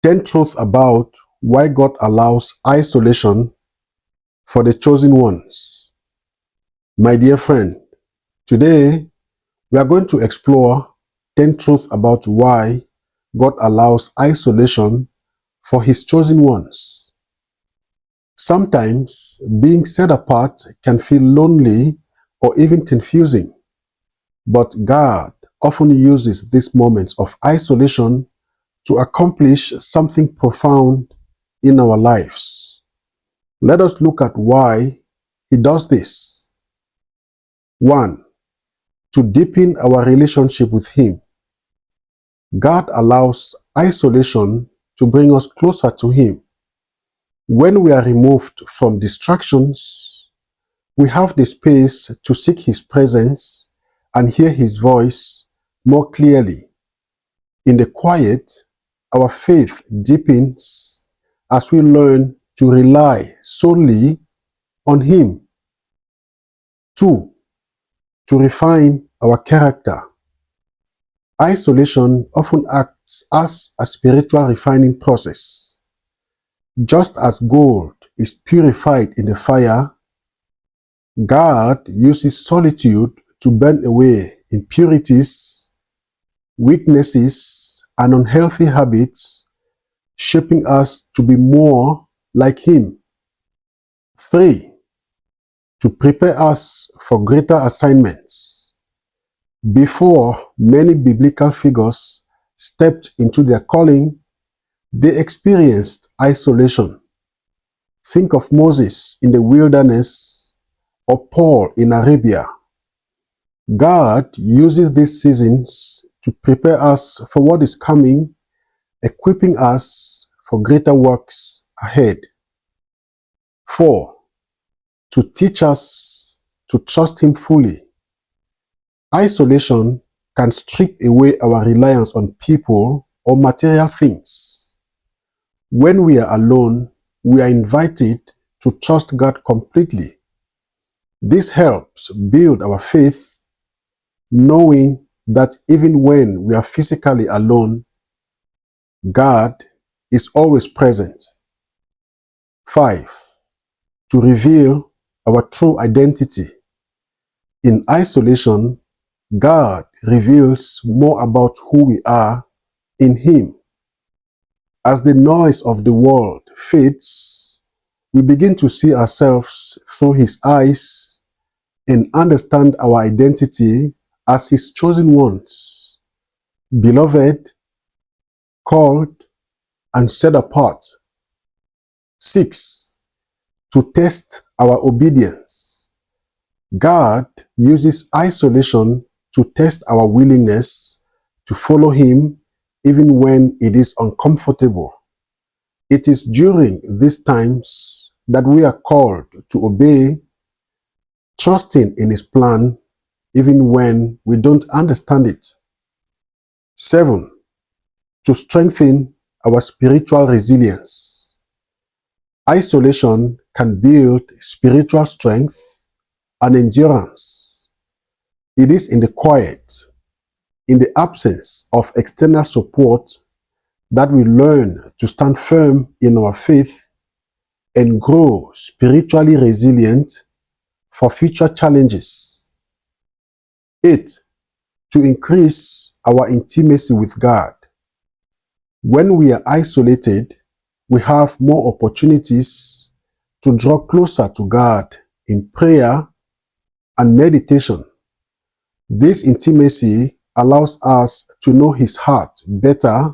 10 truths about why God allows isolation for the chosen ones. My dear friend, today we are going to explore 10 truths about why God allows isolation for His chosen ones. Sometimes being set apart can feel lonely or even confusing, but God often uses these moments of isolation to accomplish something profound in our lives. Let us look at why He does this. 1. To deepen our relationship with Him. God allows isolation to bring us closer to Him. When we are removed from distractions, we have the space to seek His presence and hear His voice more clearly. In the quiet, our faith deepens as we learn to rely solely on Him. 2. To refine our character. Isolation often acts as a spiritual refining process. Just as gold is purified in the fire, God uses solitude to burn away impurities, weaknesses, and unhealthy habits, shaping us to be more like Him. 3. To prepare us for greater assignments. Before many biblical figures stepped into their calling, they experienced isolation. Think of Moses in the wilderness or Paul in Arabia. God uses these seasons to prepare us for what is coming, equipping us for greater works ahead. 4. To teach us to trust Him fully. Isolation can strip away our reliance on people or material things. When we are alone, we are invited to trust God completely. This helps build our faith, knowing that even when we are physically alone, God is always present. 5. To reveal our true identity. In isolation, God reveals more about who we are in Him. As the noise of the world fades, we begin to see ourselves through His eyes and understand our identity as His chosen ones, beloved, called, and set apart. 6. To test our obedience. God uses isolation to test our willingness to follow Him even when it is uncomfortable. It is during these times that we are called to obey, trusting in His plan even when we don't understand it. 7. To strengthen our spiritual resilience. Isolation can build spiritual strength and endurance. It is in the quiet, in the absence of external support, that we learn to stand firm in our faith and grow spiritually resilient for future challenges. 8. To increase our intimacy with God. When we are isolated, we have more opportunities to draw closer to God in prayer and meditation. This intimacy allows us to know His heart better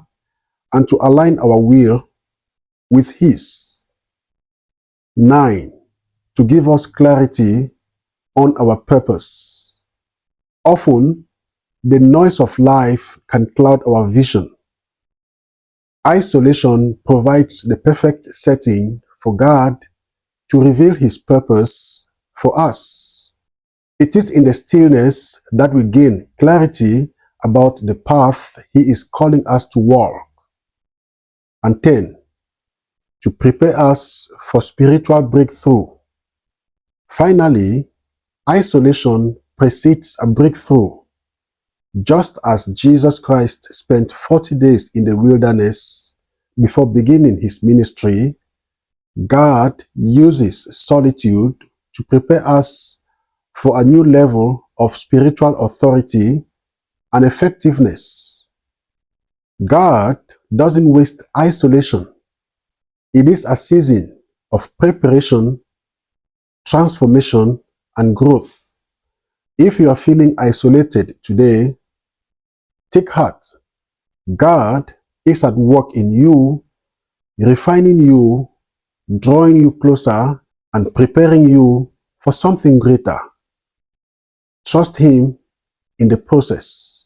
and to align our will with His. 9. To give us clarity on our purpose. Often, the noise of life can cloud our vision. Isolation provides the perfect setting for God to reveal His purpose for us. It is in the stillness that we gain clarity about the path He is calling us to walk. And 10. To prepare us for spiritual breakthrough. Finally, isolation precedes a breakthrough. Just as Jesus Christ spent 40 days in the wilderness before beginning his ministry, God uses solitude to prepare us for a new level of spiritual authority and effectiveness. God doesn't waste isolation. It is a season of preparation, transformation, and growth. If you are feeling isolated today, take heart. God is at work in you, refining you, drawing you closer, and preparing you for something greater. Trust Him in the process.